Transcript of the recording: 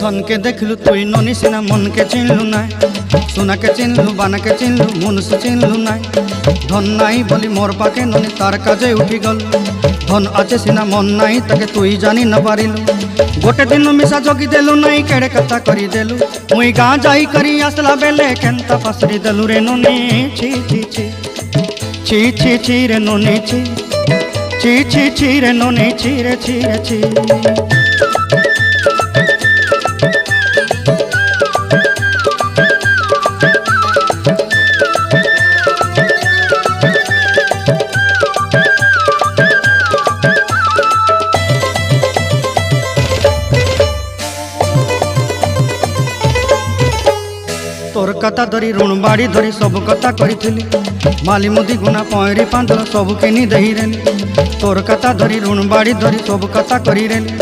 धन के देखलु तुई ननी सिना मन के चिन्हलु ना सोना के चिन्हलु बाना के चिन्हलु मनुष्य चिन्हलु ना धन नाई बोली मोर पाके ननी तार काजे उठी गल धन आचे सिना मन नाई ताके तुई जानी न पारिलु गोटे दिन मिसा जगी देलु नाई केड़े कथा करी देलु मुई गाँ जाई करी आसला बेले केंता पासरी देलु रे ननी छी छी छी छी छी छी रे ननी छी छी छी छी रे ननी छी रे छी रे छी। तोर कथा धरी ऋण बाड़ी धरी सब कथा करी माली मुदी गुना पहरी पांदल सब किनी दही रेली तोर कथा धरी ऋण बाड़ी धरी सब कथा करी रेली।